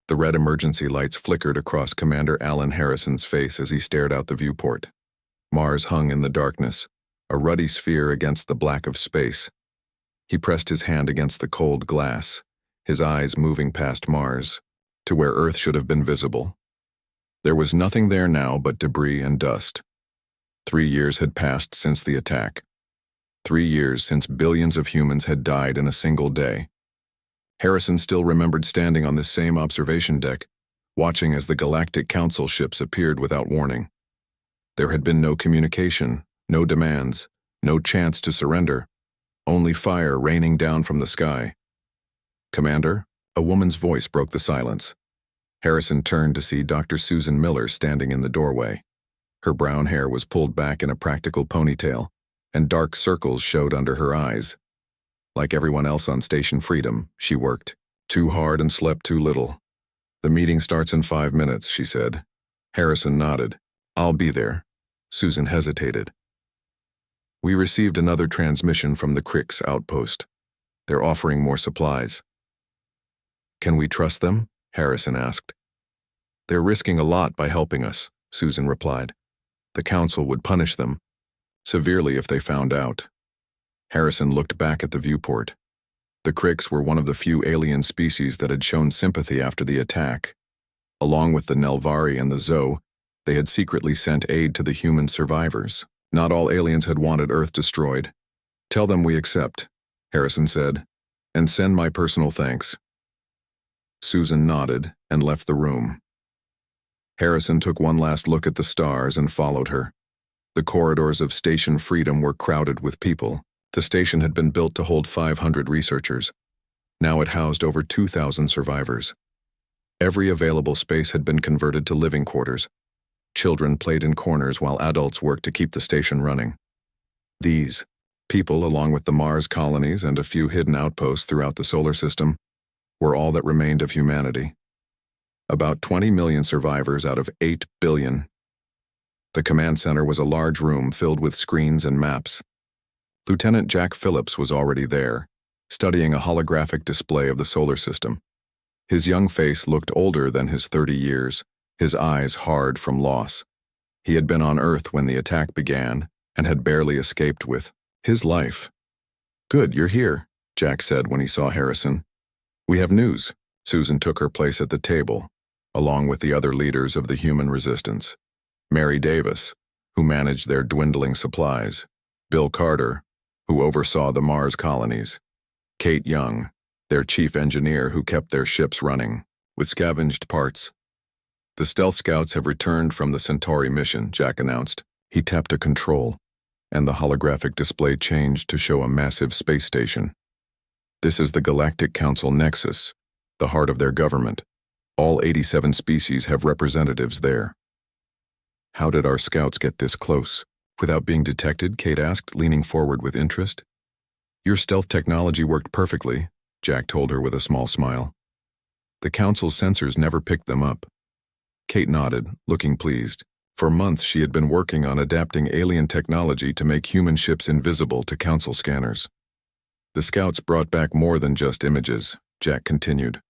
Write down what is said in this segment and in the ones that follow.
The red emergency lights flickered across Commander Alan Harrison's face as he stared out the viewport. Mars hung in the darkness, a ruddy sphere against the black of space. He pressed his hand against the cold glass, his eyes moving past Mars, to where Earth should have been visible. There was nothing there now but debris and dust. 3 years had passed since the attack. 3 years since billions of humans had died in a single day. Harrison still remembered standing on this same observation deck, watching as the Galactic Council ships appeared without warning. There had been no communication, no demands, no chance to surrender, only fire raining down from the sky. "Commander?" A woman's voice broke the silence. Harrison turned to see Dr. Susan Miller standing in the doorway. Her brown hair was pulled back in a practical ponytail, and dark circles showed under her eyes. Like everyone else on Station Freedom, she worked too hard and slept too little. "The meeting starts in 5 minutes," she said. Harrison nodded. "I'll be there." Susan hesitated. "We received another transmission from the Crix outpost. They're offering more supplies." "Can we trust them?" Harrison asked. "They're risking a lot by helping us," Susan replied. "The Council would punish them severely if they found out." Harrison looked back at the viewport. The Crix were one of the few alien species that had shown sympathy after the attack. Along with the Nelvari and the Zo, they had secretly sent aid to the human survivors. Not all aliens had wanted Earth destroyed. "Tell them we accept," Harrison said, "and send my personal thanks." Susan nodded and left the room. Harrison took one last look at the stars and followed her. The corridors of Station Freedom were crowded with people. The station had been built to hold 500 researchers. Now it housed over 2,000 survivors. Every available space had been converted to living quarters. Children played in corners while adults worked to keep the station running. These people, along with the Mars colonies and a few hidden outposts throughout the solar system, were all that remained of humanity. About 20 million survivors out of 8 billion. The command center was a large room filled with screens and maps. Lieutenant Jack Phillips was already there, studying a holographic display of the solar system. His young face looked older than his 30 years, his eyes hard from loss. He had been on Earth when the attack began and had barely escaped with his life. "Good, you're here," Jack said when he saw Harrison. "We have news." Susan took her place at the table, along with the other leaders of the human resistance. Mary Davis, who managed their dwindling supplies. Bill Carter, who oversaw the Mars colonies. Kate Young, their chief engineer who kept their ships running, with scavenged parts. "The stealth scouts have returned from the Centauri mission," Jack announced. He tapped a control, and the holographic display changed to show a massive space station. "This is the Galactic Council Nexus, the heart of their government. All 87 species have representatives there." "How did our scouts get this close? Without being detected?" Kate asked, leaning forward with interest. "Your stealth technology worked perfectly," Jack told her with a small smile. "The Council's sensors never picked them up." Kate nodded, looking pleased. For months she had been working on adapting alien technology to make human ships invisible to Council scanners. "The scouts brought back more than just images," Jack continued.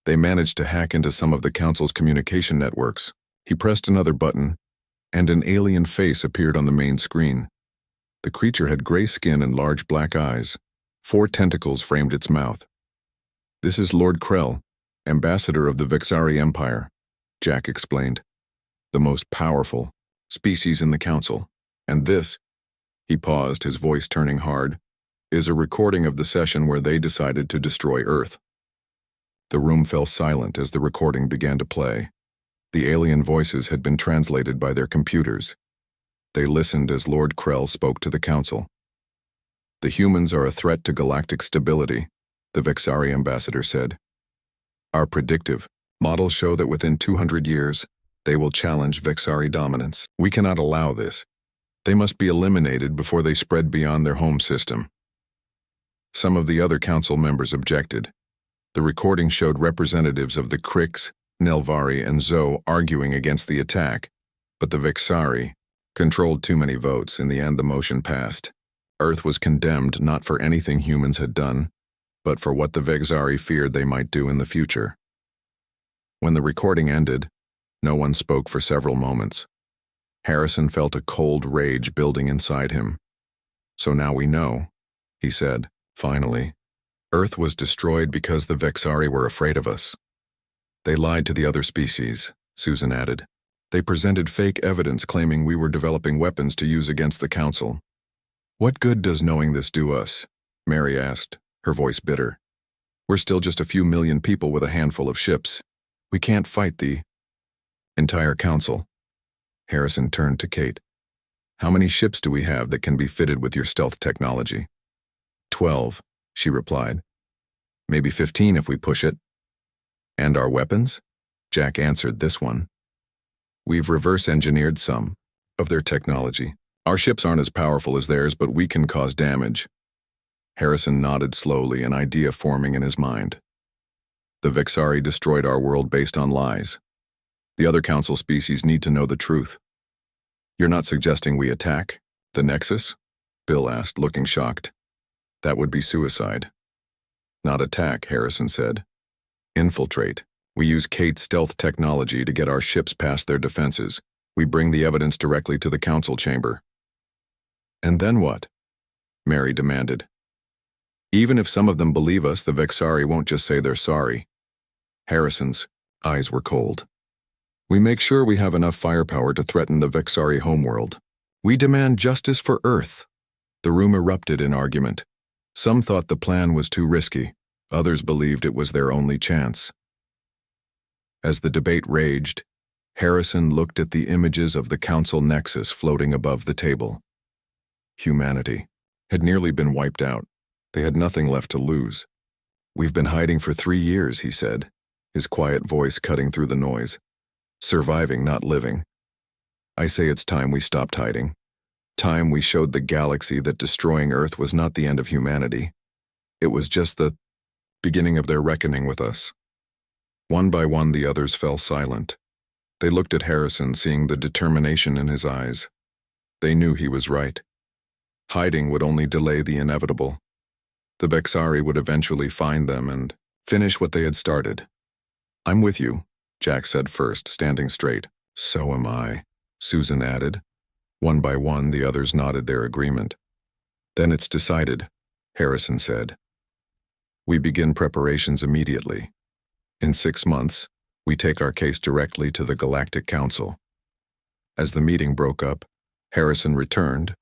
"They managed to hack into some of the Council's communication networks." He pressed another button, and an alien face appeared on the main screen. The creature had gray skin and large black eyes. 4 tentacles framed its mouth. "This is Lord Krell, ambassador of the Vexari Empire," Jack explained. "The most powerful species in the Council. And this," he paused, his voice turning hard, "is a recording of the session where they decided to destroy Earth." The room fell silent as the recording began to play. The alien voices had been translated by their computers. They listened as Lord Krell spoke to the Council. "The humans are a threat to galactic stability," the Vexari ambassador said. "Our predictive models show that within 200 years, they will challenge Vexari dominance. We cannot allow this. They must be eliminated before they spread beyond their home system." Some of the other Council members objected. The recording showed representatives of the Crix, Nelvari, and Zo arguing against the attack, but the Vexari controlled too many votes. In the end, the motion passed. Earth was condemned not for anything humans had done, but for what the Vexari feared they might do in the future. When the recording ended, no one spoke for several moments. Harrison felt a cold rage building inside him. "So now we know," he said, finally. "Earth was destroyed because the Vexari were afraid of us." "They lied to the other species," Susan added. "They presented fake evidence claiming we were developing weapons to use against the Council." "What good does knowing this do us?" Mary asked, her voice bitter. "We're still just a few million people with a handful of ships. We can't fight the entire Council." Harrison turned to Kate. "How many ships do we have that can be fitted with your stealth technology?" 12, she replied. "Maybe 15 if we push it." "And our weapons?" Jack answered this one. "We've reverse-engineered some of their technology. Our ships aren't as powerful as theirs, but we can cause damage." Harrison nodded slowly, an idea forming in his mind. "The Vexari destroyed our world based on lies. The other Council species need to know the truth." "You're not suggesting we attack the Nexus?" Bill asked, looking shocked. "That would be suicide." "Not attack," Harrison said. "Infiltrate. We use Kate's stealth technology to get our ships past their defenses. We bring the evidence directly to the Council chamber." "And then what?" Mary demanded. "Even if some of them believe us, the Vexari won't just say they're sorry." Harrison's eyes were cold. "We make sure we have enough firepower to threaten the Vexari homeworld. We demand justice for Earth." The room erupted in argument. Some thought the plan was too risky. Others believed it was their only chance. As the debate raged, Harrison looked at the images of the Council Nexus floating above the table. Humanity had nearly been wiped out. They had nothing left to lose. "We've been hiding for 3 years," he said, his quiet voice cutting through the noise. "Surviving, not living. I say it's time we stopped hiding. Time we showed the galaxy that destroying Earth was not the end of humanity. It was just the beginning of their reckoning with us." One by one, the others fell silent. They looked at Harrison, seeing the determination in his eyes. They knew he was right. Hiding would only delay the inevitable. The Vexari would eventually find them and finish what they had started. "I'm with you," Jack said first, standing straight. "So am I," Susan added. One by one, the others nodded their agreement. "Then it's decided," Harrison said. "We begin preparations immediately. In 6 months, we take our case directly to the Galactic Council." As the meeting broke up, Harrison returned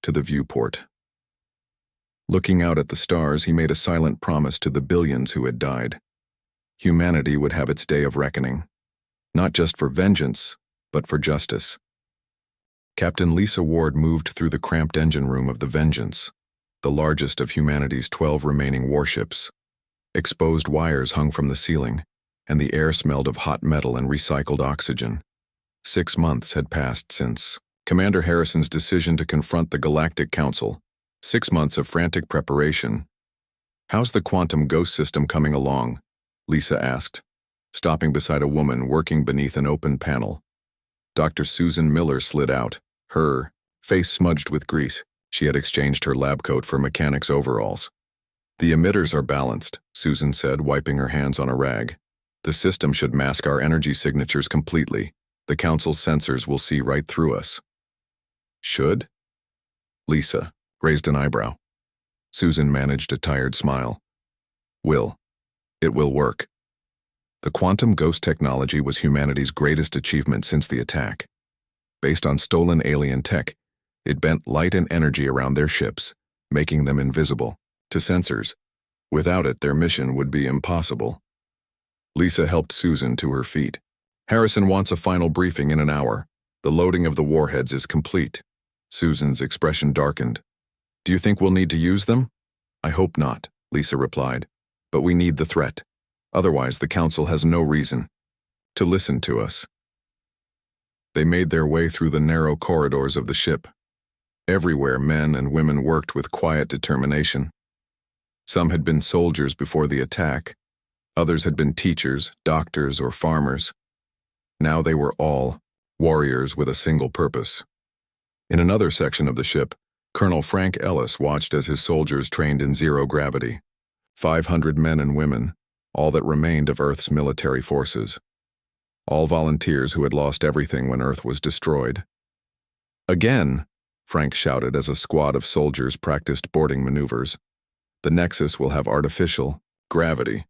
to the viewport. Looking out at the stars, he made a silent promise to the billions who had died. Humanity would have its day of reckoning, not just for vengeance, but for justice. Captain Lisa Ward moved through the cramped engine room of the Vengeance, the largest of humanity's 12 remaining warships. Exposed wires hung from the ceiling, and the air smelled of hot metal and recycled oxygen. 6 months had passed since Commander Harrison's decision to confront the Galactic Council. 6 months of frantic preparation. "How's the quantum ghost system coming along?" Lisa asked, stopping beside a woman working beneath an open panel. Dr. Susan Miller slid out, her face smudged with grease. She had exchanged her lab coat for mechanic's overalls. "The emitters are balanced," Susan said, wiping her hands on a rag. "The system should mask our energy signatures completely. The Council's sensors will see right through us." "Should?" Lisa raised an eyebrow. Susan managed a tired smile. "Will. It will work." The quantum ghost technology was humanity's greatest achievement since the attack. Based on stolen alien tech, it bent light and energy around their ships, making them invisible to sensors. Without it, their mission would be impossible. Lisa helped Susan to her feet. "Harrison wants a final briefing in an hour. The loading of the warheads is complete." Susan's expression darkened. "Do you think we'll need to use them?" "I hope not," Lisa replied. "But we need the threat. Otherwise, the Council has no reason to listen to us." They made their way through the narrow corridors of the ship. Everywhere, men and women worked with quiet determination. Some had been soldiers before the attack. Others had been teachers, doctors, or farmers. Now they were all warriors with a single purpose. In another section of the ship, Colonel Frank Ellis watched as his soldiers trained in zero gravity. 500 men and women, all that remained of Earth's military forces. All volunteers who had lost everything when Earth was destroyed. Again, Frank shouted as a squad of soldiers practiced boarding maneuvers. The Nexus will have artificial gravity.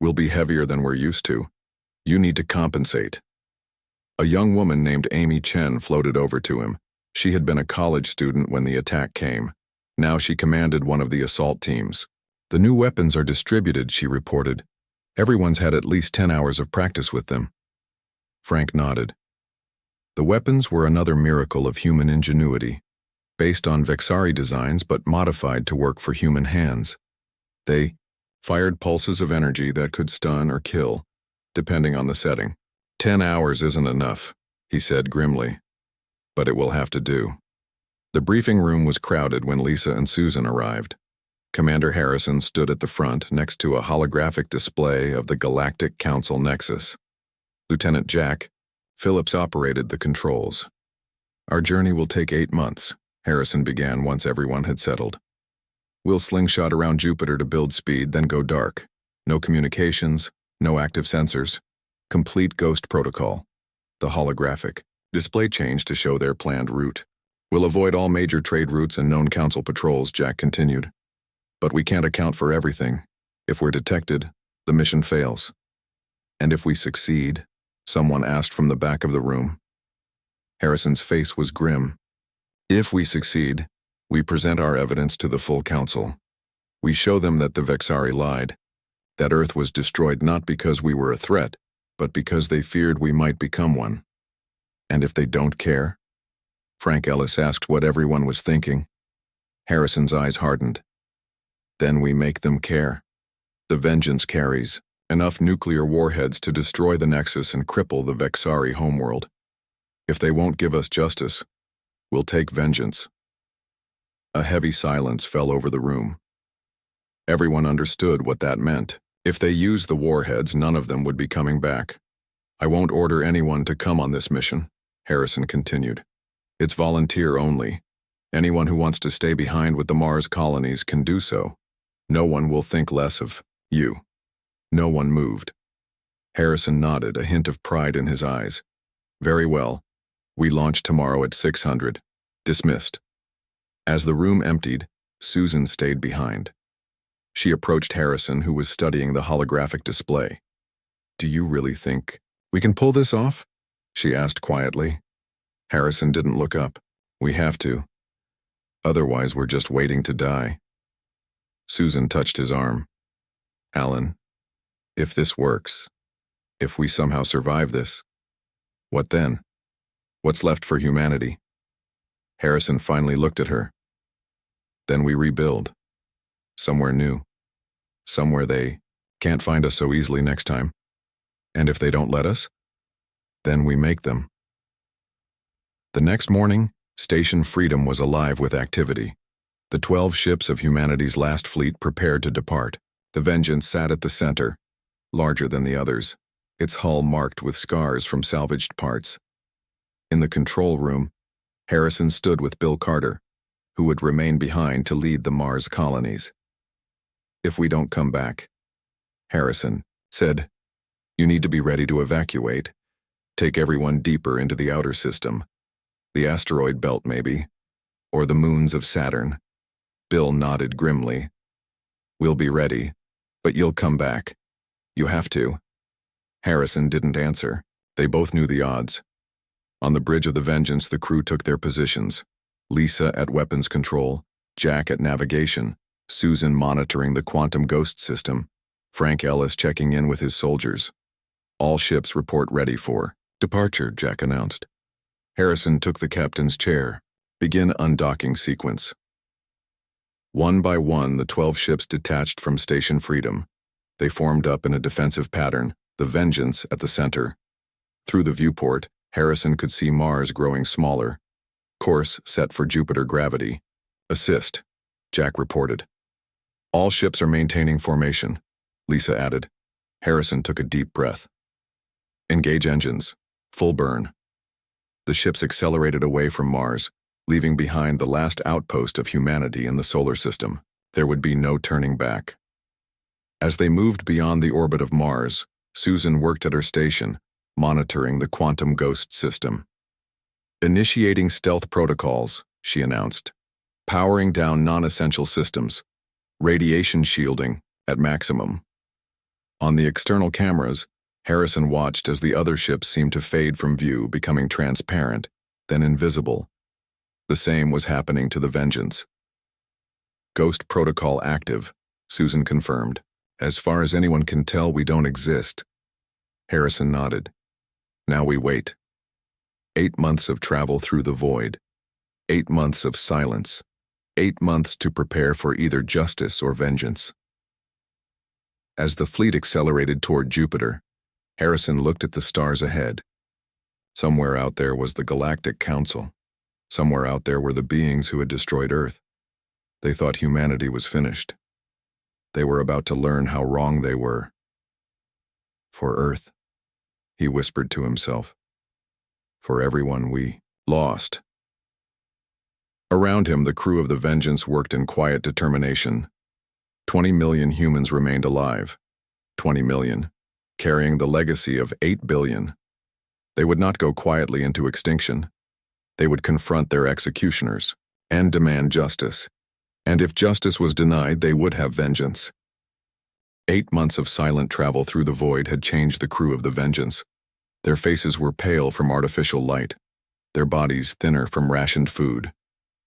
We'll be heavier than we're used to. You need to compensate. A young woman named Amy Chen floated over to him. She had been a college student when the attack came. Now she commanded one of the assault teams. The new weapons are distributed, she reported. Everyone's had at least 10 hours of practice with them. Frank nodded. The weapons were another miracle of human ingenuity, based on Vexari designs but modified to work for human hands. They fired pulses of energy that could stun or kill, depending on the setting. 10 hours isn't enough, he said grimly, but it will have to do. The briefing room was crowded when Lisa and Susan arrived. Commander Harrison stood at the front next to a holographic display of the Galactic Council Nexus. Lieutenant Jack Phillips operated the controls. Our journey will take 8 months, Harrison began once everyone had settled. We'll slingshot around Jupiter to build speed, then go dark. No communications, no active sensors. Complete ghost protocol. The holographic display changed to show their planned route. We'll avoid all major trade routes and known council patrols, Jack continued. But we can't account for everything. If we're detected, the mission fails. And if we succeed, someone asked from the back of the room. Harrison's face was grim. If we succeed, we present our evidence to the full council. We show them that the Vexari lied, that Earth was destroyed not because we were a threat, but because they feared we might become one. And if they don't care? Frank Ellis asked what everyone was thinking. Harrison's eyes hardened. Then we make them care. The vengeance carries enough nuclear warheads to destroy the Nexus and cripple the Vexari homeworld. If they won't give us justice, we'll take vengeance. A heavy silence fell over the room. Everyone understood what that meant. If they used the warheads, none of them would be coming back. I won't order anyone to come on this mission, Harrison continued. It's volunteer only. Anyone who wants to stay behind with the Mars colonies can do so. No one will think less of you. No one moved. Harrison nodded, a hint of pride in his eyes. Very well. We launch tomorrow at 600. Dismissed. As the room emptied, Susan stayed behind. She approached Harrison, who was studying the holographic display. Do you really think we can pull this off? She asked quietly. Harrison didn't look up. We have to. Otherwise, we're just waiting to die. Susan touched his arm. Alan, if this works, if we somehow survive this, what then? What's left for humanity? Harrison finally looked at her. Then we rebuild. Somewhere new. Somewhere they can't find us so easily next time. And if they don't let us, then we make them. The next morning, Station Freedom was alive with activity. The 12 ships of humanity's last fleet prepared to depart. The Vengeance sat at the center, larger than the others, its hull marked with scars from salvaged parts. In the control room, Harrison stood with Bill Carter, who would remain behind to lead the Mars colonies. If we don't come back, Harrison said, you need to be ready to evacuate. Take everyone deeper into the outer system. The asteroid belt, maybe, or the moons of Saturn. Bill nodded grimly. We'll be ready, but you'll come back. You have to. Harrison didn't answer. They both knew the odds. On the bridge of the Vengeance, the crew took their positions. Lisa at weapons control, Jack at navigation, Susan monitoring the quantum ghost system, Frank Ellis checking in with his soldiers. All ships report ready for departure, Jack announced. Harrison took the captain's chair. Begin undocking sequence. One by one, the 12 ships detached from Station Freedom. They formed up in a defensive pattern, the Vengeance at the center. Through the viewport, Harrison could see Mars growing smaller. Course set for Jupiter gravity. Assist, Jack reported. All ships are maintaining formation, Lisa added. Harrison took a deep breath. Engage engines. Full burn. The ships accelerated away from Mars, leaving behind the last outpost of humanity in the solar system. There would be no turning back. As they moved beyond the orbit of Mars, Susan worked at her station, monitoring the quantum ghost system. Initiating stealth protocols, she announced. Powering down non-essential systems. Radiation shielding at maximum. On the external cameras, Harrison watched as the other ships seemed to fade from view, becoming transparent, then invisible. The same was happening to the Vengeance. Ghost protocol active, Susan confirmed. As far as anyone can tell, we don't exist. Harrison nodded. Now we wait. 8 months of travel through the void. 8 months of silence. 8 months to prepare for either justice or vengeance. As the fleet accelerated toward Jupiter, Harrison looked at the stars ahead. Somewhere out there was the Galactic Council. Somewhere out there were the beings who had destroyed Earth. They thought humanity was finished. They were about to learn how wrong they were. For Earth, he whispered to himself. For everyone we lost. Around him, the crew of the Vengeance worked in quiet determination. 20 million humans remained alive. 20 million, carrying the legacy of 8 billion. They would not go quietly into extinction. They would confront their executioners and demand justice. And if justice was denied, they would have vengeance. 8 months of silent travel through the void had changed the crew of the Vengeance. Their faces were pale from artificial light, their bodies thinner from rationed food,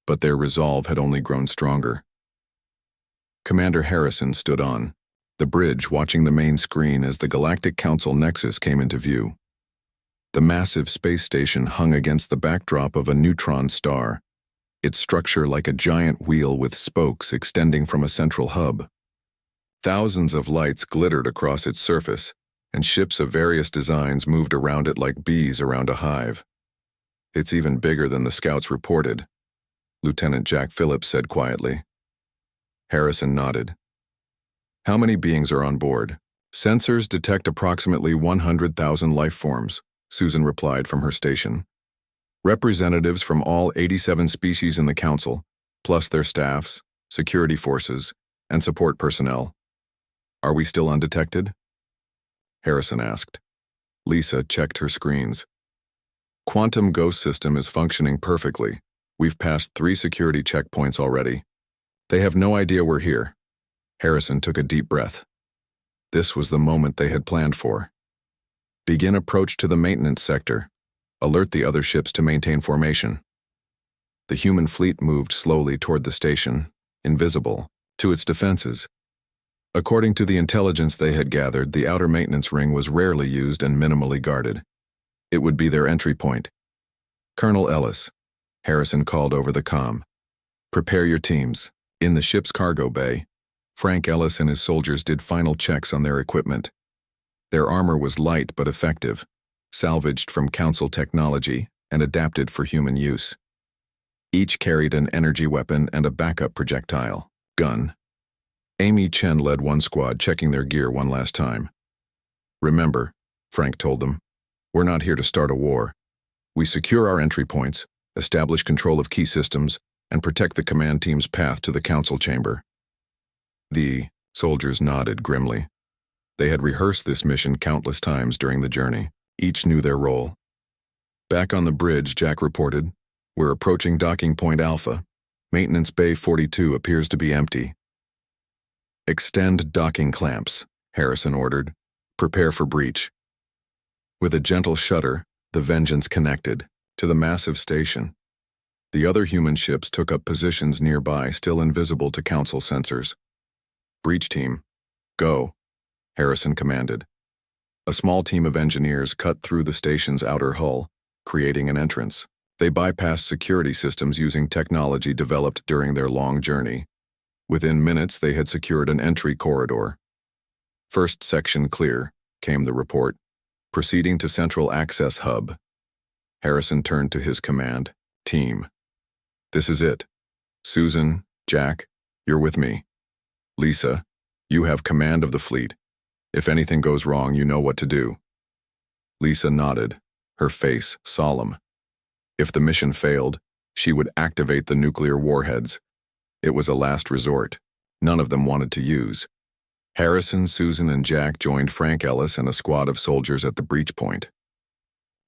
but their resolve had only grown stronger. Commander Harrison stood on the bridge, watching the main screen as the Galactic Council Nexus came into view. The massive space station hung against the backdrop of a neutron star, its structure like a giant wheel with spokes extending from a central hub. Thousands of lights glittered across its surface, and ships of various designs moved around it like bees around a hive. It's even bigger than the scouts reported, Lieutenant Jack Phillips said quietly. Harrison nodded. How many beings are on board? Sensors detect approximately 100,000 life forms, Susan replied from her station. Representatives from all 87 species in the Council, plus their staffs, security forces, and support personnel. Are we still undetected? Harrison asked. Lisa checked her screens. Quantum Ghost system is functioning perfectly. We've passed 3 security checkpoints already. They have no idea we're here. Harrison took a deep breath. This was the moment they had planned for. Begin approach to the maintenance sector. Alert the other ships to maintain formation. The human fleet moved slowly toward the station, invisible, to its defenses. According to the intelligence they had gathered, the outer maintenance ring was rarely used and minimally guarded. It would be their entry point. Colonel Ellis, Harrison called over the comm. Prepare your teams. In the ship's cargo bay, Frank Ellis and his soldiers did final checks on their equipment. Their armor was light but effective, salvaged from Council technology and adapted for human use. Each carried an energy weapon and a backup projectile gun. Amy Chen led one squad, checking their gear one last time. Remember, Frank told them, we're not here to start a war. We secure our entry points, establish control of key systems, and protect the command team's path to the Council chamber. The soldiers nodded grimly. They had rehearsed this mission countless times during the journey. Each knew their role. Back on the bridge, Jack reported, we're approaching docking point Alpha. Maintenance Bay 42 appears to be empty. Extend docking clamps, Harrison ordered. Prepare for breach. With a gentle shudder, the Vengeance connected to the massive station. The other human ships took up positions nearby, still invisible to Council sensors. Breach team, go, Harrison commanded. A small team of engineers cut through the station's outer hull, creating an entrance. They bypassed security systems using technology developed during their long journey. Within minutes, they had secured an entry corridor. First section clear, came the report. Proceeding to Central Access Hub. Harrison turned to his command. Team. This is it. Susan, Jack, you're with me. Lisa, you have command of the fleet. If anything goes wrong, you know what to do. Lisa nodded, her face solemn. If the mission failed, she would activate the nuclear warheads. It was a last resort. None of them wanted to use. Harrison, Susan, and Jack joined Frank Ellis and a squad of soldiers at the breach point.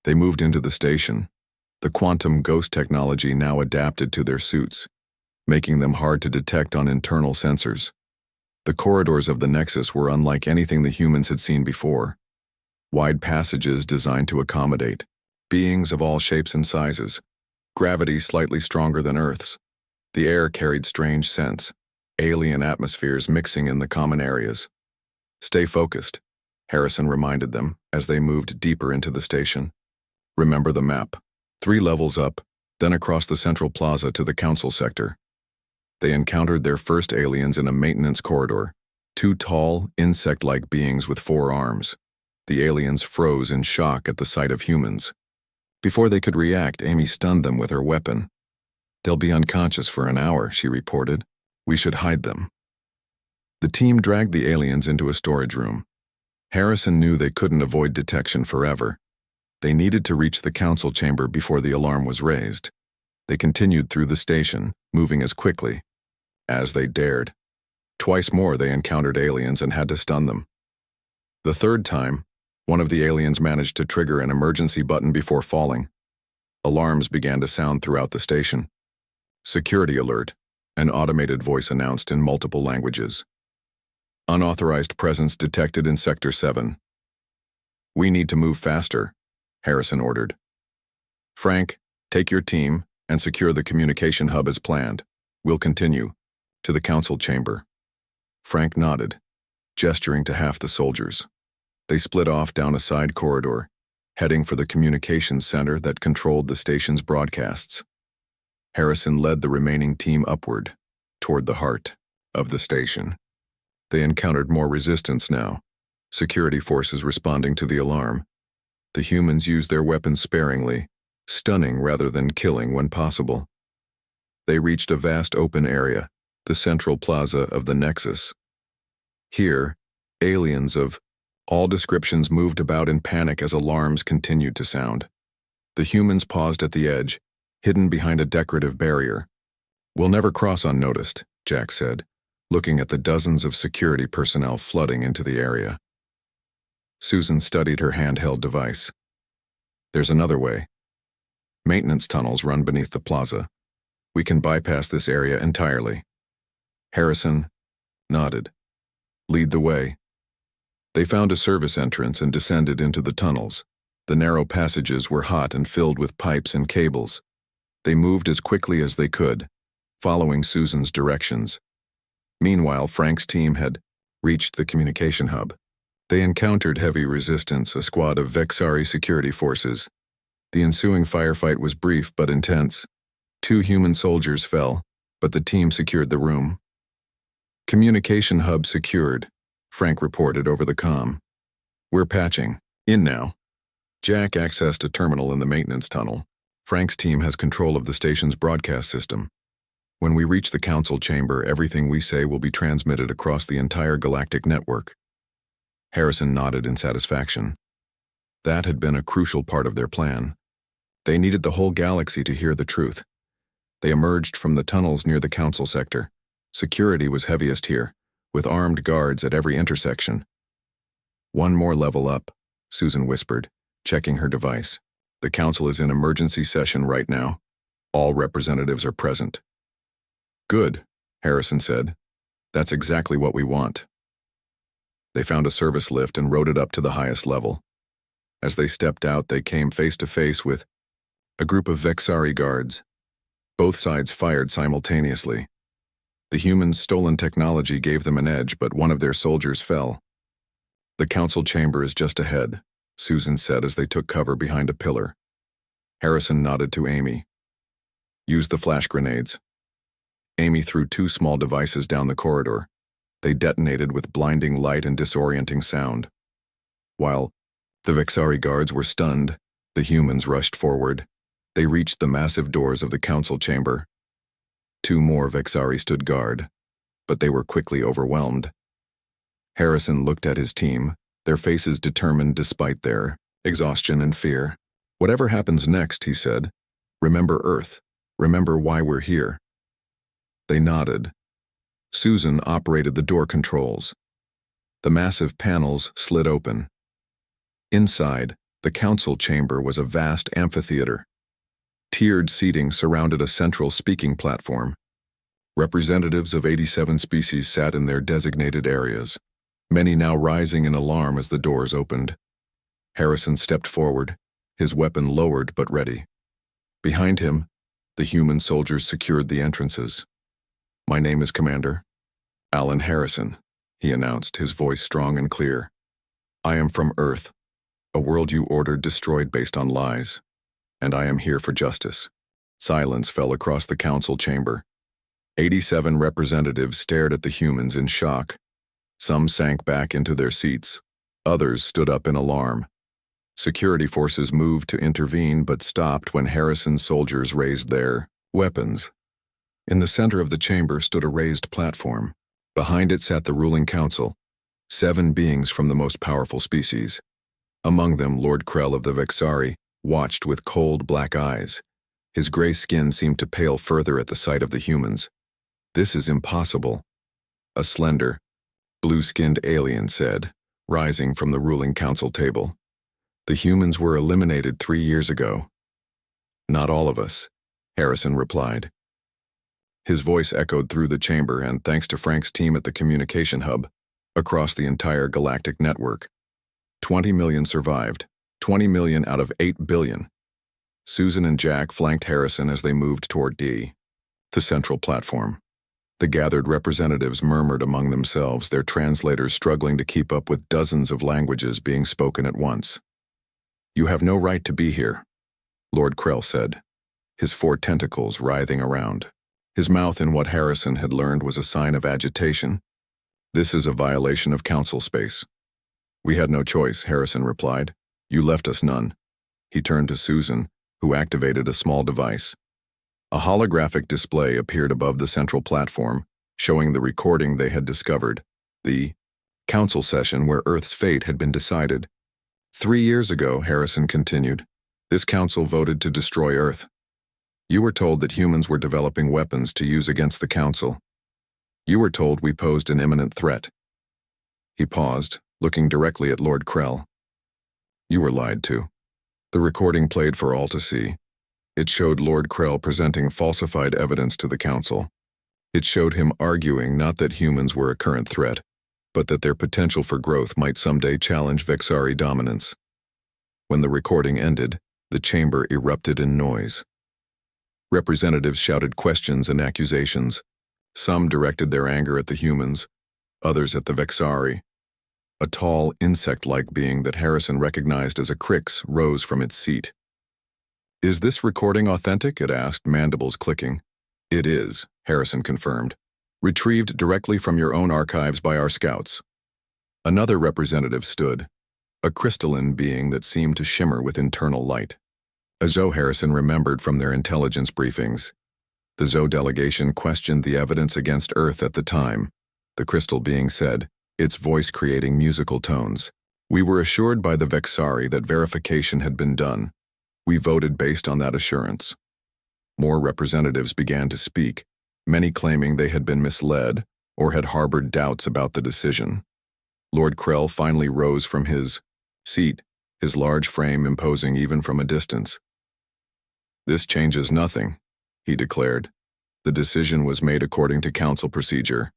They moved into the station. The quantum ghost technology now adapted to their suits, making them hard to detect on internal sensors. The corridors of the Nexus were unlike anything the humans had seen before. Wide passages designed to accommodate beings of all shapes and sizes. Gravity slightly stronger than Earth's. The air carried strange scents, alien atmospheres mixing in the common areas. "Stay focused," Harrison reminded them as they moved deeper into the station. "Remember the map. 3 levels up, then across the central plaza to the council sector." They encountered their first aliens in a maintenance corridor, 2 tall, insect-like beings with 4 arms. The aliens froze in shock at the sight of humans. Before they could react, Amy stunned them with her weapon. "They'll be unconscious for an hour," she reported. "We should hide them." The team dragged the aliens into a storage room. Harrison knew they couldn't avoid detection forever. They needed to reach the council chamber before the alarm was raised. They continued through the station, moving as quickly as they dared. Twice more they encountered aliens and had to stun them. The third time, one of the aliens managed to trigger an emergency button before falling. Alarms began to sound throughout the station. "Security alert," an automated voice announced in multiple languages. "Unauthorized presence detected in Sector 7. "We need to move faster," Harrison ordered. "Frank, take your team and secure the communication hub as planned. We'll continue to the council chamber." Frank nodded, gesturing to half the soldiers. They split off down a side corridor, heading for the communications center that controlled the station's broadcasts. Harrison led the remaining team upward, toward the heart of the station. They encountered more resistance now, security forces responding to the alarm. The humans used their weapons sparingly, stunning rather than killing when possible. They reached a vast open area, the central plaza of the Nexus. Here, aliens of all descriptions moved about in panic as alarms continued to sound. The humans paused at the edge, hidden behind a decorative barrier. "We'll never cross unnoticed," Jack said, looking at the dozens of security personnel flooding into the area. Susan studied her handheld device. "There's another way. Maintenance tunnels run beneath the plaza. We can bypass this area entirely." Harrison nodded. "Lead the way." They found a service entrance and descended into the tunnels. The narrow passages were hot and filled with pipes and cables. They moved as quickly as they could, following Susan's directions. Meanwhile, Frank's team had reached the communication hub. They encountered heavy resistance, a squad of Vexari security forces. The ensuing firefight was brief but intense. 2 human soldiers fell, but the team secured the room. "Communication hub secured," Frank reported over the comm. "We're patching. In now." Jack accessed a terminal in the maintenance tunnel. Frank's team has control of the station's broadcast system. "When we reach the council chamber, everything we say will be transmitted across the entire galactic network." Harrison nodded in satisfaction. That had been a crucial part of their plan. They needed the whole galaxy to hear the truth. They emerged from the tunnels near the council sector. Security was heaviest here, with armed guards at every intersection. "One more level up," Susan whispered, checking her device. "The council is in emergency session right now. All representatives are present." "Good," Harrison said. "That's exactly what we want." They found a service lift and rode it up to the highest level. As they stepped out, they came face to face with a group of Vexari guards. Both sides fired simultaneously. The humans' stolen technology gave them an edge, but one of their soldiers fell. "The council chamber is just ahead," Susan said as they took cover behind a pillar. Harrison nodded to Amy. "Use the flash grenades." Amy threw 2 small devices down the corridor. They detonated with blinding light and disorienting sound. While the Vexari guards were stunned, the humans rushed forward. They reached the massive doors of the council chamber. 2 more Vexari stood guard, but they were quickly overwhelmed. Harrison looked at his team, their faces determined despite their exhaustion and fear. "Whatever happens next," he said, "remember Earth. Remember why we're here." They nodded. Susan operated the door controls. The massive panels slid open. Inside, The council chamber was a vast amphitheater. Tiered seating surrounded a central speaking platform. Representatives of 87 species sat in their designated areas, many now rising in alarm as the doors opened. Harrison stepped forward, his weapon lowered but ready. Behind him, the human soldiers secured the entrances. "My name is Commander Alan Harrison," he announced, his voice strong and clear. "I am from Earth, a world you ordered destroyed based on lies, and I am here for justice." Silence fell across the council chamber. 87 representatives stared at the humans in shock. Some sank back into their seats. Others stood up in alarm. Security forces moved to intervene but stopped when Harrison's soldiers raised their weapons. In the center of the chamber stood a raised platform. Behind it sat the ruling council, 7 beings from the most powerful species. Among them, Lord Krell of the Vexari watched with cold black eyes. His gray skin seemed to pale further at the sight of the humans. "This is impossible," a slender, blue-skinned alien said, rising from the ruling council table. "The humans were eliminated 3 years ago." "Not all of us," Harrison replied. His voice echoed through the chamber, and thanks to Frank's team at the communication hub, across the entire galactic network. 20 million survived, 20 million out of 8 billion. Susan and Jack flanked Harrison as they moved toward the central platform. The gathered representatives murmured among themselves, their translators struggling to keep up with dozens of languages being spoken at once. "You have no right to be here," Lord Krell said, his 4 tentacles writhing around. His mouth, in what Harrison had learned was a sign of agitation. "This is a violation of council space." "We had no choice," Harrison replied. "You left us none." He turned to Susan, who activated a small device. A holographic display appeared above the central platform, showing the recording they had discovered, the council session where Earth's fate had been decided. 3 years ago, Harrison continued, this council voted to destroy Earth. You were told that humans were developing weapons to use against the council. You were told we posed an imminent threat. He paused, looking directly at Lord Krell. You were lied to. The recording played for all to see. It showed Lord Krell presenting falsified evidence to the council. It showed him arguing not that humans were a current threat, but that their potential for growth might someday challenge Vexari dominance. When the recording ended, the chamber erupted in noise. Representatives shouted questions and accusations. Some directed their anger at the humans, others at the Vexari. A tall, insect-like being that Harrison recognized as a Crix rose from its seat. Is this recording authentic? It asked, mandibles clicking. It is, Harrison confirmed. Retrieved directly from your own archives by our scouts. Another representative stood, a crystalline being that seemed to shimmer with internal light. As though Harrison remembered from their intelligence briefings. The Zo delegation questioned the evidence against Earth at the time, the crystal being said, its voice creating musical tones. We were assured by the Vexari that verification had been done. We voted based on that assurance. More representatives began to speak, many claiming they had been misled or had harbored doubts about the decision. Lord Krell finally rose from his seat, his large frame imposing even from a distance. This changes nothing, he declared. The decision was made according to council procedure.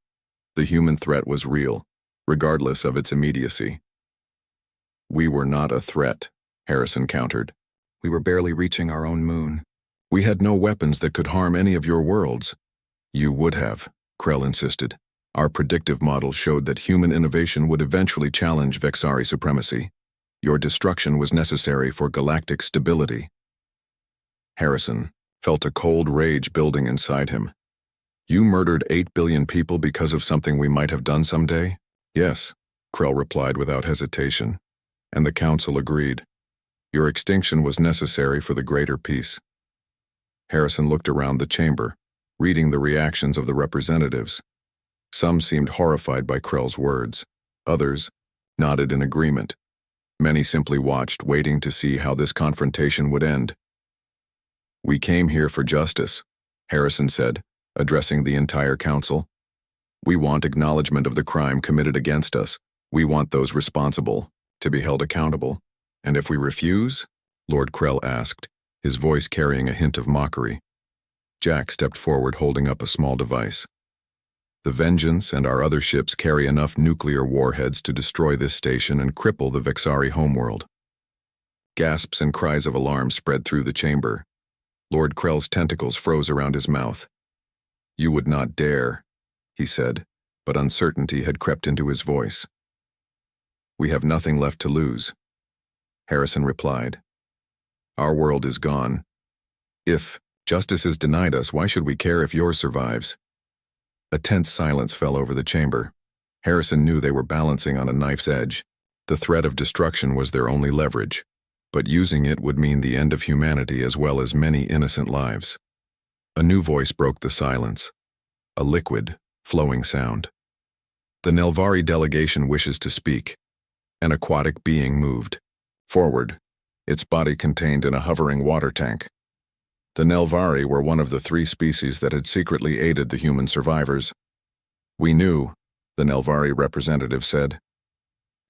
The human threat was real, regardless of its immediacy. We were not a threat, Harrison countered. We were barely reaching our own moon. We had no weapons that could harm any of your worlds. You would have, Krell insisted. Our predictive model showed that human innovation would eventually challenge Vexari supremacy. Your destruction was necessary for galactic stability. Harrison felt a cold rage building inside him. You murdered 8 billion people because of something we might have done someday? Yes, Krell replied without hesitation, and the council agreed. Your extinction was necessary for the greater peace. Harrison looked around the chamber, reading the reactions of the representatives. Some seemed horrified by Krell's words. Others nodded in agreement. Many simply watched, waiting to see how this confrontation would end. We came here for justice, Harrison said, addressing the entire council. We want acknowledgement of the crime committed against us. We want those responsible to be held accountable. And if we refuse? Lord Krell asked, his voice carrying a hint of mockery. Jack stepped forward holding up a small device. The Vengeance and our other ships carry enough nuclear warheads to destroy this station and cripple the Vexari homeworld. Gasps and cries of alarm spread through the chamber. Lord Krell's tentacles froze around his mouth. You would not dare, he said, but uncertainty had crept into his voice. We have nothing left to lose, Harrison replied. Our world is gone. If justice is denied us, why should we care if yours survives? A tense silence fell over the chamber. Harrison knew they were balancing on a knife's edge. The threat of destruction was their only leverage, but using it would mean the end of humanity as well as many innocent lives. A new voice broke the silence. A liquid, flowing sound. The Nelvari delegation wishes to speak. An aquatic being moved forward, its body contained in a hovering water tank. The Nelvari were one of the 3 species that had secretly aided the human survivors. We knew, the Nelvari representative said.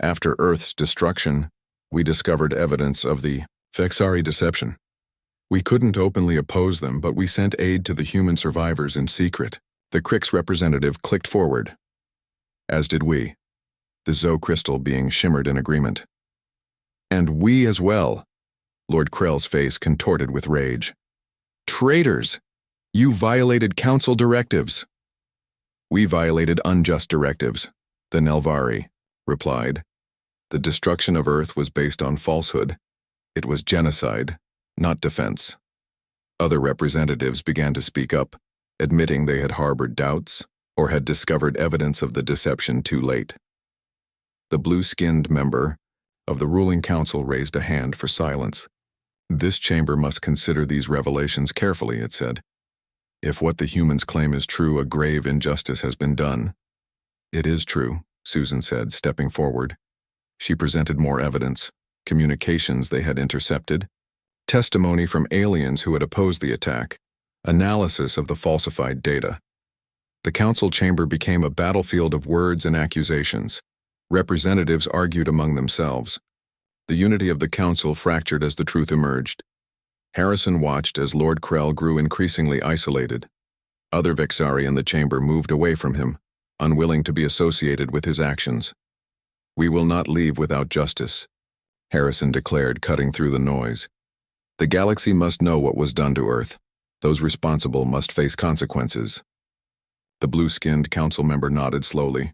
After Earth's destruction, we discovered evidence of the Vexari deception. We couldn't openly oppose them, but we sent aid to the human survivors in secret. The Krix representative clicked forward. As did we, the Zo crystal being shimmered in agreement. And we as well. Lord Krell's face contorted with rage. Traitors! You violated council directives. We violated unjust directives, the Nelvari replied. The destruction of Earth was based on falsehood. It was genocide, not defense. Other representatives began to speak up, admitting they had harbored doubts or had discovered evidence of the deception too late. The blue-skinned member of the ruling council raised a hand for silence. This chamber must consider these revelations carefully, it said. If what the humans claim is true, a grave injustice has been done. It is true, Susan said, stepping forward. She presented more evidence, communications they had intercepted, testimony from aliens who had opposed the attack, analysis of the falsified data. The council chamber became a battlefield of words and accusations. Representatives argued among themselves. The unity of the council fractured as the truth emerged. Harrison watched as Lord Krell grew increasingly isolated. Other Vexari in the chamber moved away from him, unwilling to be associated with his actions. We will not leave without justice, Harrison declared, cutting through the noise. The galaxy must know what was done to Earth. Those responsible must face consequences. The blue-skinned council member nodded slowly.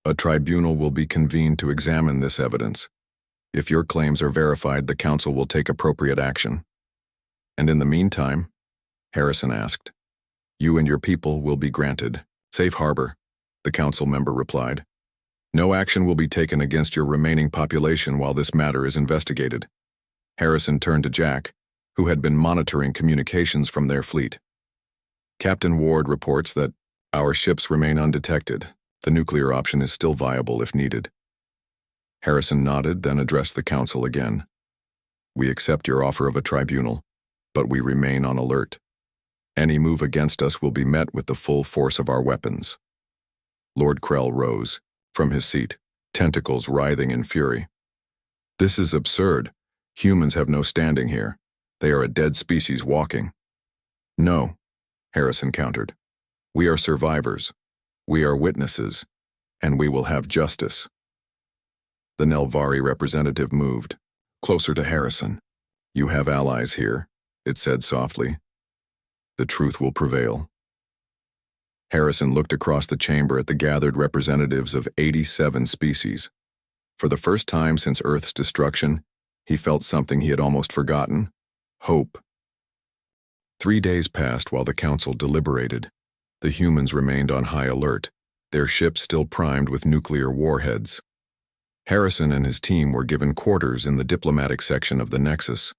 A tribunal will be convened to examine this evidence. If your claims are verified, the council will take appropriate action. And in the meantime, Harrison asked, you and your people will be granted safe harbor, the council member replied. No action will be taken against your remaining population while this matter is investigated. Harrison turned to Jack, who had been monitoring communications from their fleet. Captain Ward reports that our ships remain undetected. The nuclear option is still viable if needed. Harrison nodded, then addressed the council again. We accept your offer of a tribunal, but we remain on alert. Any move against us will be met with the full force of our weapons. Lord Krell rose from his seat, tentacles writhing in fury. This is absurd. Humans have no standing here. They are a dead species walking. No, Harrison countered. We are survivors. We are witnesses, and we will have justice. The Nelvari representative moved, closer to Harrison. You have allies here, it said softly. The truth will prevail. Harrison looked across the chamber at the gathered representatives of 87 species. For the first time since Earth's destruction, he felt something he had almost forgotten: hope. 3 days passed while the council deliberated. The humans remained on high alert, their ships still primed with nuclear warheads. Harrison and his team were given quarters in the diplomatic section of the Nexus,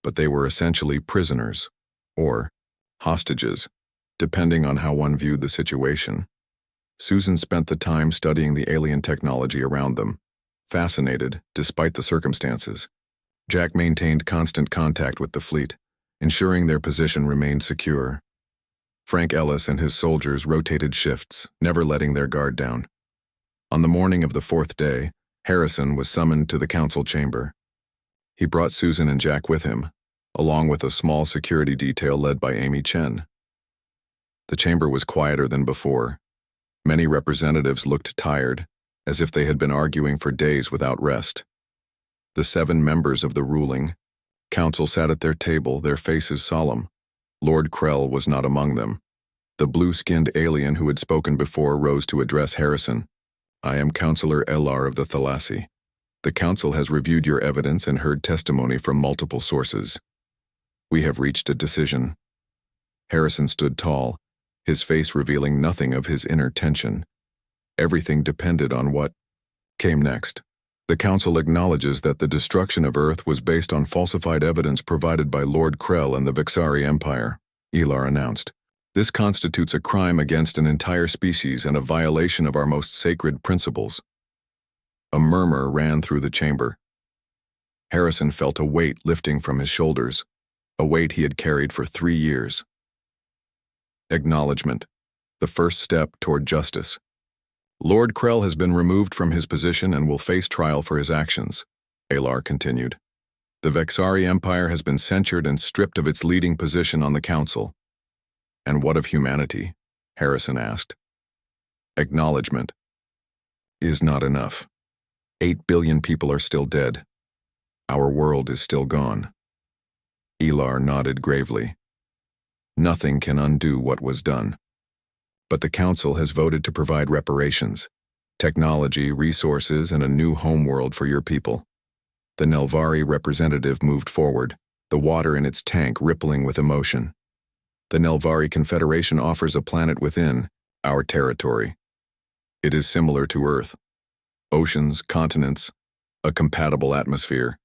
but they were essentially prisoners, or hostages, depending on how one viewed the situation. Susan spent the time studying the alien technology around them, fascinated despite the circumstances. Jack maintained constant contact with the fleet, ensuring their position remained secure. Frank Ellis and his soldiers rotated shifts, never letting their guard down. On the morning of the 4th day, Harrison was summoned to the council chamber. He brought Susan and Jack with him, along with a small security detail led by Amy Chen. The chamber was quieter than before. Many representatives looked tired, as if they had been arguing for days without rest. The 7 members of the ruling council sat at their table, their faces solemn. Lord Krell was not among them. The blue-skinned alien who had spoken before rose to address Harrison. "I am Councillor Elar of the Thalasi. The council has reviewed your evidence and heard testimony from multiple sources. We have reached a decision." Harrison stood tall, his face revealing nothing of his inner tension. Everything depended on what came next. "The council acknowledges that the destruction of Earth was based on falsified evidence provided by Lord Krell and the Vexari Empire," Elar announced. "This constitutes a crime against an entire species and a violation of our most sacred principles." A murmur ran through the chamber. Harrison felt a weight lifting from his shoulders, a weight he had carried for 3 years. Acknowledgement, the first step toward justice. "Lord Krell has been removed from his position and will face trial for his actions," Elar continued. "The Vexari Empire has been censured and stripped of its leading position on the council." "And what of humanity?" Harrison asked. Acknowledgement is not enough. 8 billion people are still dead. Our world is still gone. Elar nodded gravely. Nothing can undo what was done. But the council has voted to provide reparations, technology, resources, and a new homeworld for your people. The Nelvari representative moved forward, the water in its tank rippling with emotion. "The Nelvari Confederation offers a planet within our territory. It is similar to Earth. Oceans, continents, a compatible atmosphere.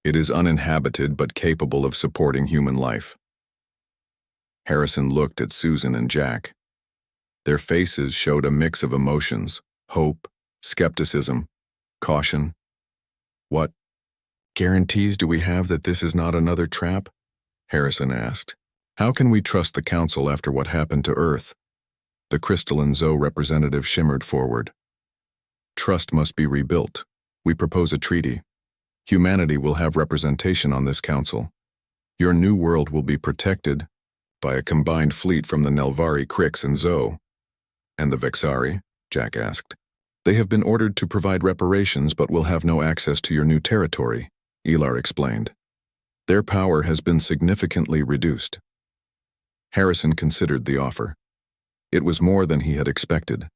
It is uninhabited but capable of supporting human life." Harrison looked at Susan and Jack. Their faces showed a mix of emotions: hope, skepticism, caution. "What guarantees do we have that this is not another trap?" Harrison asked. "How can we trust the council after what happened to Earth?" The crystalline Zoe representative shimmered forward. "Trust must be rebuilt. We propose a treaty. Humanity will have representation on this council. Your new world will be protected by a combined fleet from the Nelvari, Crix, and Zoe." "And the Vexari?" Jack asked. "They have been ordered to provide reparations but will have no access to your new territory," Elar explained. "Their power has been significantly reduced." Harrison considered the offer. It was more than he had expected.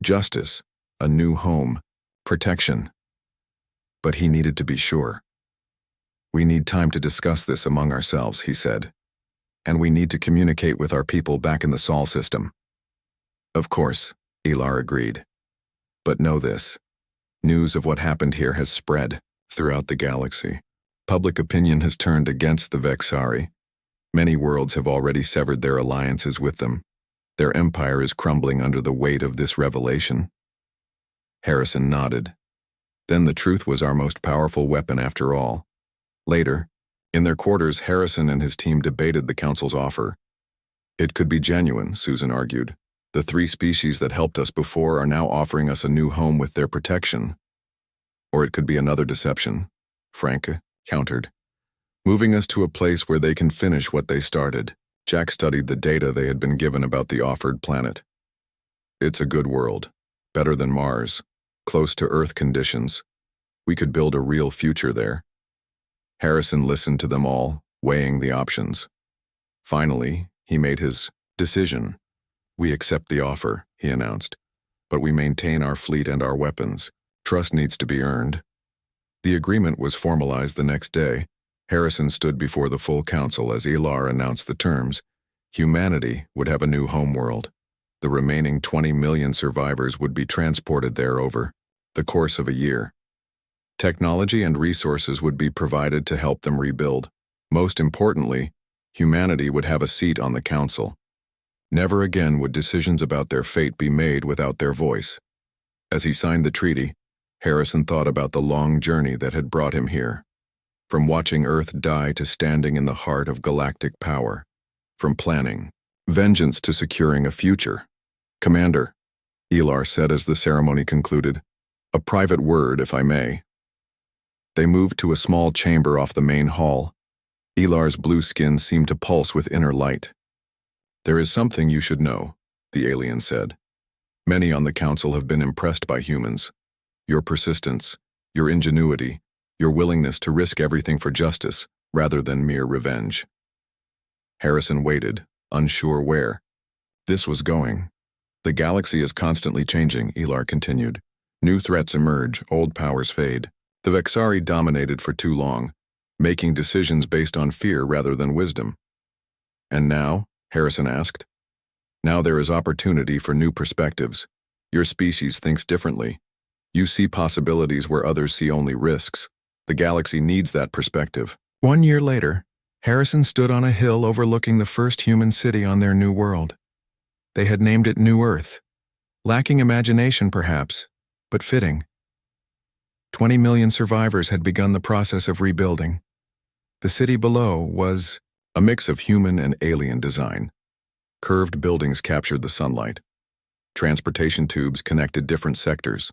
Justice, a new home, protection. But he needed to be sure. "We need time to discuss this among ourselves," he said. "And we need to communicate with our people back in the Sol system." "Of course," Elar agreed. "But know this. News of what happened here has spread throughout the galaxy. Public opinion has turned against the Vexari. Many worlds have already severed their alliances with them. Their empire is crumbling under the weight of this revelation." Harrison nodded. Then the truth was our most powerful weapon after all. Later, in their quarters, Harrison and his team debated the council's offer. "It could be genuine," Susan argued. "The 3 species that helped us before are now offering us a new home with their protection. Or it could be another deception," Franke countered. "Moving us to a place where they can finish what they started." Jack studied the data they had been given about the offered planet. "It's a good world, better than Mars, close to Earth conditions. We could build a real future there." Harrison listened to them all, weighing the options. Finally, he made his decision. "We accept the offer," he announced, "but we maintain our fleet and our weapons. Trust needs to be earned." The agreement was formalized the next day. Harrison stood before the full council as Elar announced the terms. Humanity would have a new homeworld. The remaining 20 million survivors would be transported there over the course of a year. Technology and resources would be provided to help them rebuild. Most importantly, humanity would have a seat on the council. Never again would decisions about their fate be made without their voice. As he signed the treaty, Harrison thought about the long journey that had brought him here. From watching Earth die to standing in the heart of galactic power. From planning vengeance to securing a future. "Commander," Elar said as the ceremony concluded, "a private word, if I may." They moved to a small chamber off the main hall. Elar's blue skin seemed to pulse with inner light. "There is something you should know," the alien said. "Many on the council have been impressed by humans. Your persistence, your ingenuity, your willingness to risk everything for justice rather than mere revenge." Harrison waited, unsure where this was going. "The galaxy is constantly changing," Elar continued. "New threats emerge, old powers fade. The Vexari dominated for too long, making decisions based on fear rather than wisdom." "And now?" Harrison asked. "Now there is opportunity for new perspectives. Your species thinks differently. You see possibilities where others see only risks. The galaxy needs that perspective." 1 year later, Harrison stood on a hill overlooking the first human city on their new world. They had named it New Earth. Lacking imagination, perhaps, but fitting. 20 million survivors had begun the process of rebuilding. The city below was a mix of human and alien design. Curved buildings captured the sunlight. Transportation tubes connected different sectors.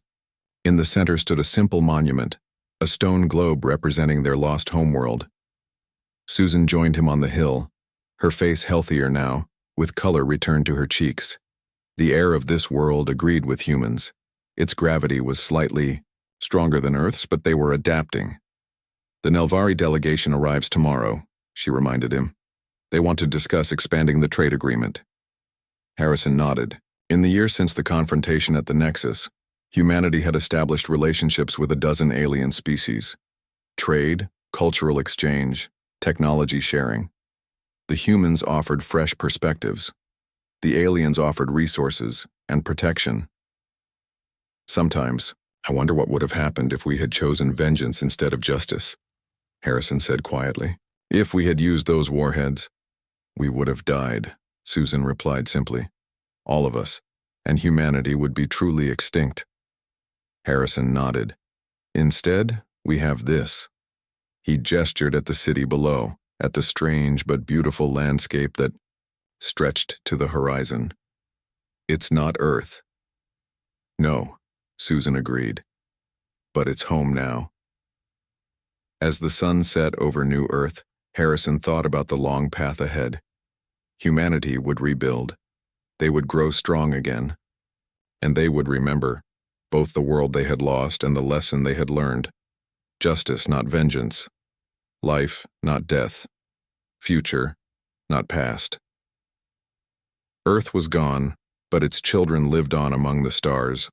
In the center stood a simple monument, a stone globe representing their lost homeworld. Susan joined him on the hill, her face healthier now, with color returned to her cheeks. The air of this world agreed with humans. Its gravity was slightly stronger than Earth's, but they were adapting. "The Nelvari delegation arrives tomorrow," she reminded him. "They want to discuss expanding the trade agreement." Harrison nodded. In the years since the confrontation at the Nexus, humanity had established relationships with a dozen alien species. Trade, cultural exchange, technology sharing. The humans offered fresh perspectives. The aliens offered resources and protection. "Sometimes, I wonder what would have happened if we had chosen vengeance instead of justice," Harrison said quietly. "If we had used those warheads, we would have died," Susan replied simply. "All of us, and humanity would be truly extinct." Harrison nodded. "Instead, we have this." He gestured at the city below, at the strange but beautiful landscape that stretched to the horizon. "It's not Earth." "No," Susan agreed. "But it's home now." As the sun set over New Earth, Harrison thought about the long path ahead. Humanity would rebuild. They would grow strong again. And they would remember both the world they had lost and the lesson they had learned. Justice, not vengeance. Life, not death. Future, not past. Earth was gone, but its children lived on among the stars,